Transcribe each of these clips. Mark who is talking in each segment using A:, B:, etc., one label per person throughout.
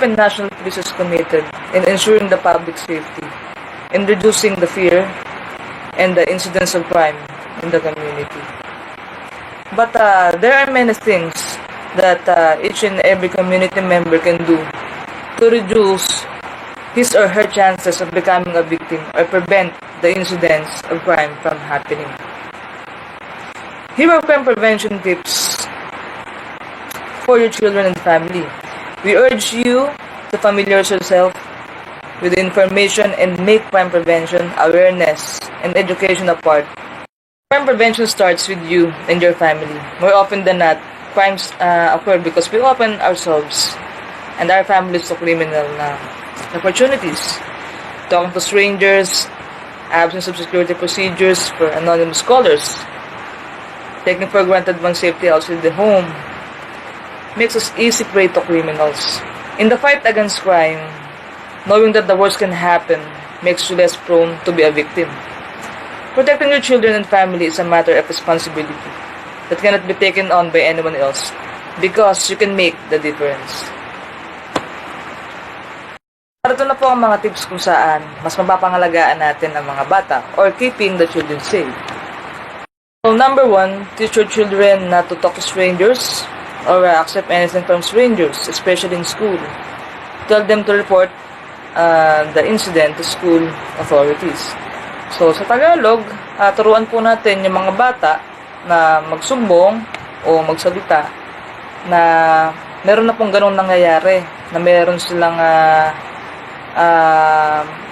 A: Philippine National Police is committed in ensuring the public safety, in reducing the fear and the incidence of crime in the community. But there are many things that each and every community member can do to reduce his or her chances of becoming a victim or prevent the incidents of crime from happening. Here are crime prevention tips for your children and family. We urge you to familiarize yourself with the information and make crime prevention, awareness, and education a part. Crime prevention starts with you and your family. More often than not, crimes occur because we open ourselves and our families to criminal opportunities. Talking to strangers, absence of security procedures for anonymous callers, taking for granted one's safety outside the home, makes us easy prey to criminals. In the fight against crime, knowing that the worst can happen makes you less prone to be a victim. Protecting your children and family is a matter of responsibility that cannot be taken on by anyone else because you can make the difference. Narito na po ang mga tips kung saan mas mapapangalagaan natin ang mga bata or keeping the children safe. So, number 1, teach your children not to talk to strangers or accept anything from strangers, especially in school. Tell them to report the incident to school authorities. So, sa Tagalog, turuan po natin yung mga bata na magsumbong o magsalita na meron na pong ganong nangyayari, na meron silang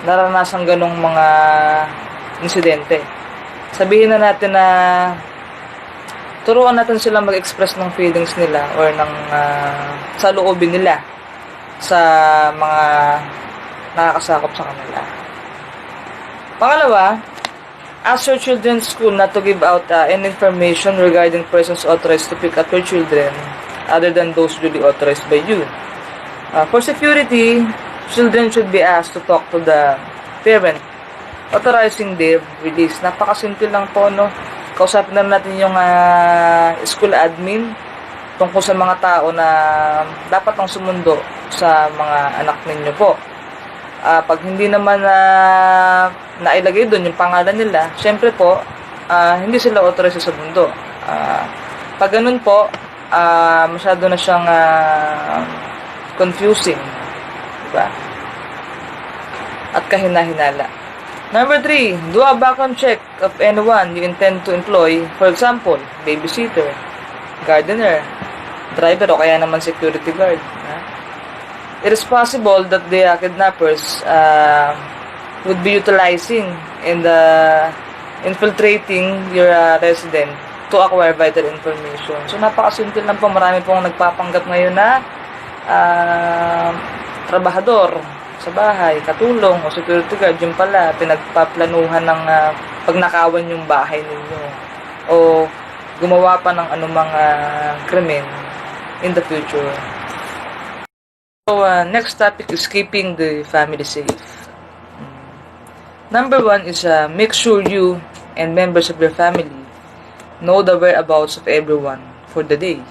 A: naranasan ganong mga insidente. Sabihin na natin na turuan natin sila mag-express ng feelings nila or ng saloobin nila sa mga nakakasakop sa kanila. Pangalawa, ask your children's school not to give out any information regarding persons authorized to pick up your children other than those duly authorized by you. For security, children should be asked to talk to the parent authorizing their release. Napakasimple lang po, no? Kausapin na natin yung school admin tungkol sa mga tao na dapat ang sumundo sa mga anak ninyo po. Pag hindi naman nailagay doon yung pangalan nila, syempre po, hindi sila authorized sa mundo. Pag ganun po, masyado na siyang confusing. Diba? At kahina-hinala. Number 3, do a background check of anyone you intend to employ. For example, babysitter, gardener, driver, o kaya naman security guard. It is possible that the kidnappers would be utilizing and infiltrating your resident to acquire vital information. So, napakasimple lang po. Marami pong nagpapanggap ngayon na trabahador sa bahay, katulong o security guard. Yung pala, pinagpaplanuhan ng pagnakawan yung bahay ninyo o gumawa pa ng anumang krimen in the future. So, next topic is keeping the family safe. Number 1 is make sure you and members of your family know the whereabouts of everyone for the day.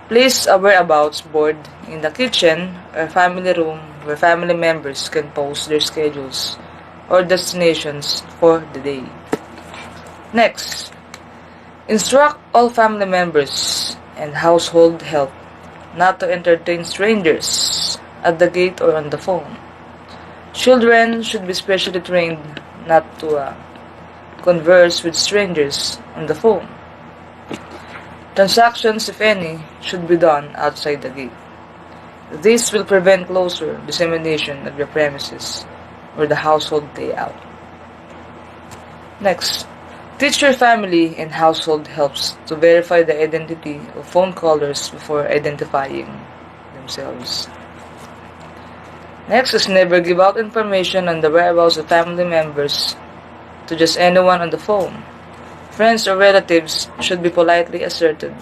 A: Place a whereabouts board in the kitchen or family room where family members can post their schedules or destinations for the day. Next, instruct all family members and household help not to entertain strangers at the gate or on the phone. Children should be specially trained not to converse with strangers on the phone. Transactions, if any, should be done outside the gate. This will prevent closer dissemination of your premises or the household layout. Next, teach your family and household helps to verify the identity of phone callers before identifying themselves. Next is never give out information on the whereabouts of family members to just anyone on the phone. Friends or relatives should be politely asserted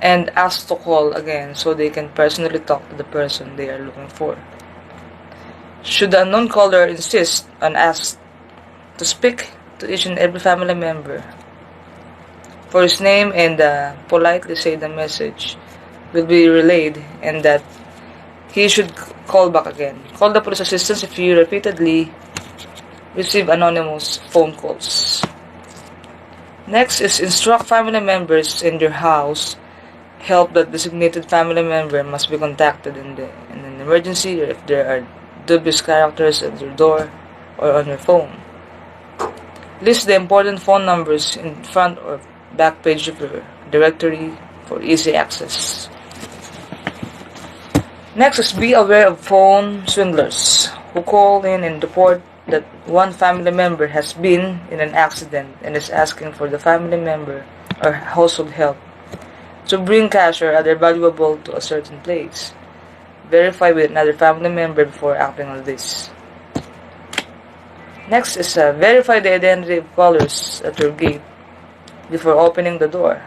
A: and asked to call again so they can personally talk to the person they are looking for. Should the unknown caller insist on asked to speak to each and every family member for his name and politely say the message will be relayed and that he should call back again. Call the police assistance if you repeatedly receive anonymous phone calls. Next is instruct family members in your house. Help that designated family member must be contacted in an emergency, or if there are dubious characters at your door or on your phone. List the important phone numbers in front or back page of your directory for easy access. Next is be aware of phone swindlers who call in and report that one family member has been in an accident and is asking for the family member or household help to bring cash or other valuable to a certain place. Verify with another family member before acting on this. Next is verify the identity of callers at your gate before opening the door.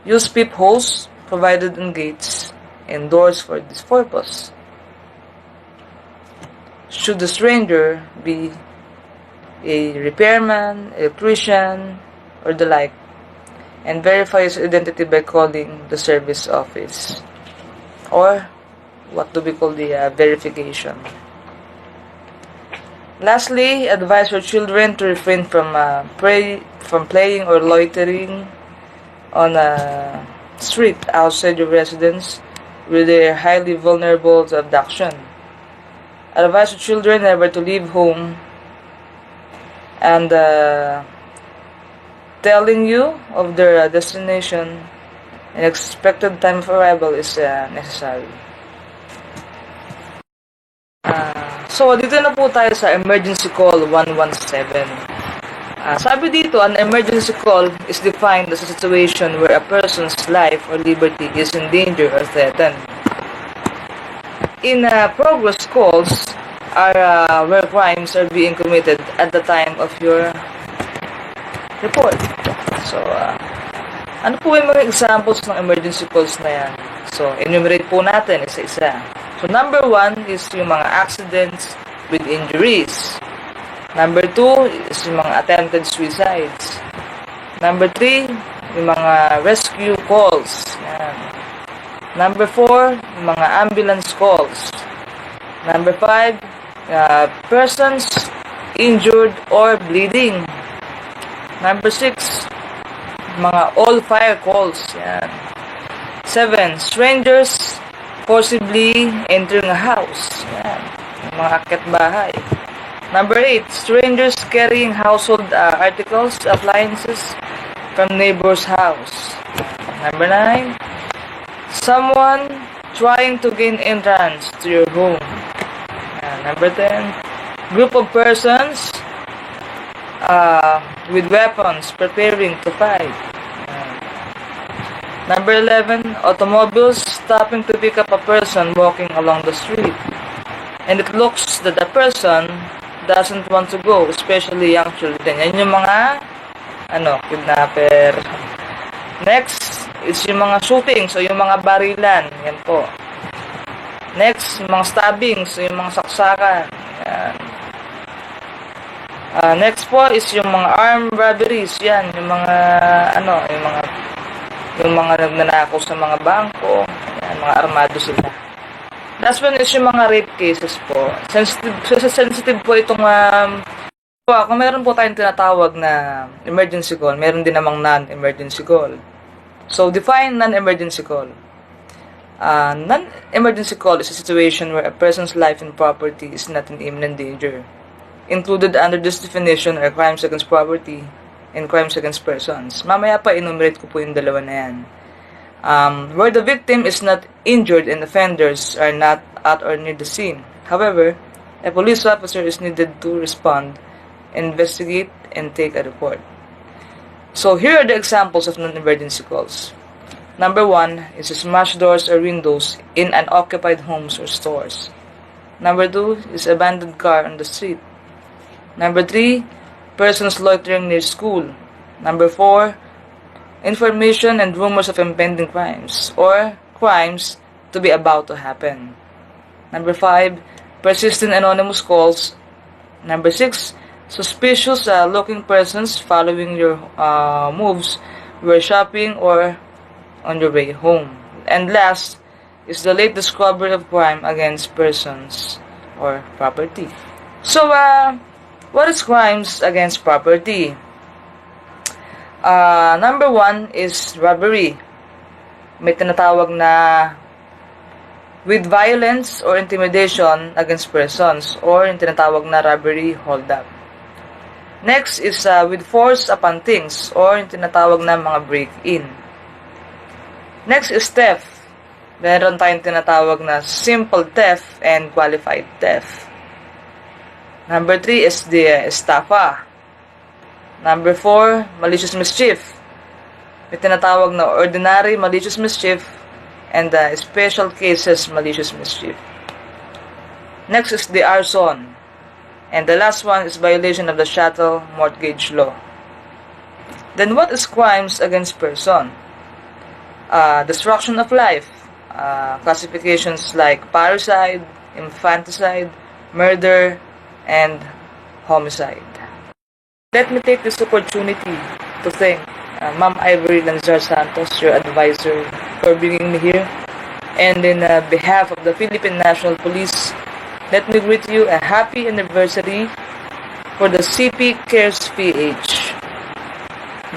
A: Use peepholes provided on gates and doors for this purpose. Should the stranger be a repairman, electrician, or the like, and verify his identity by calling the service office, or what do we call the verification. Lastly, advise your children to refrain from playing or loitering on a street outside your residence where they are highly vulnerable to abduction. Advise your children never to leave home, and telling you of their destination and expected time of arrival is necessary. So, dito na po tayo sa emergency call 117. Sabi dito, an emergency call is defined as a situation where a person's life or liberty is in danger or threatened. In progress calls are where crimes are being committed at the time of your report. So, ano po yung mga examples ng emergency calls na yan? So, enumerate po natin isa-isa. So, number 1 is yung mga accidents with injuries. Number 2 is yung mga attempted suicides. Number 3, yung mga rescue calls. Yan. Number 4, yung mga ambulance calls. Number 5, persons injured or bleeding. Number 6, mga all-fire calls. Yan. 7, strangers forcibly entering a house. Yan. Mga akyat bahay. Number 8, strangers carrying household articles, appliances from neighbor's house. Number 9, someone trying to gain entrance to your home. Number 10, group of persons with weapons preparing to fight. Number 11, automobiles stopping to pick up a person walking along the street. And it looks that the person doesn't want to go, especially young children. Yan yung mga kidnapper. Next, it's yung mga shootings, so yung mga barilan. Yan po. Next, yung mga stabbings, so yung mga saksakan. Yan. Next po is yung mga armed robberies. Yan, yung mga yung mga nagnanakaw sa mga bangko. Yan, mga armado sila. Last one is yung mga rape cases po. Sensitive po itong kung meron po tayong tinatawag na emergency call, meron din namang non-emergency call. So, define non-emergency call. Non-emergency call is a situation where a person's life and property is not in imminent danger. Included under this definition are crimes against property and crimes against persons. Mamaya pa enumerate ko po yung dalawa na yan. Where the victim is not injured and offenders are not at or near the scene. However, a police officer is needed to respond, investigate, and take a report. So here are the examples of non-emergency calls. Number 1 is smash doors or windows in unoccupied homes or stores. Number 2 is abandoned car on the street. Number 3, persons loitering near school. Number 4, information and rumors of impending crimes or crimes to be about to happen. Number 5, persistent anonymous calls. Number 6, suspicious looking persons following your moves where shopping or on your way home. And last, is the late discovery of crime against persons or property. So, what is crimes against property? Number 1 is robbery. May tinatawag na with violence or intimidation against persons, or yung tinatawag na robbery hold-up. Next is with force upon things, or yung tinatawag na mga break-in. Next is theft. Meron tayong tinatawag na simple theft and qualified theft. Number 3 is the estafa. Number 4, malicious mischief. May tinatawag na ordinary malicious mischief and special cases malicious mischief. Next is the arson. And the last one is violation of the chattel mortgage law. Then what is crimes against person? Destruction of life. Classifications like parricide, infanticide, murder, and homicide. Let me take this opportunity to thank Ma'am Ivory Lanzar Santos, your advisor, for bringing me here. And in behalf of the Philippine National Police, let me greet you a happy anniversary for the CP Cares PH.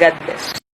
A: God bless.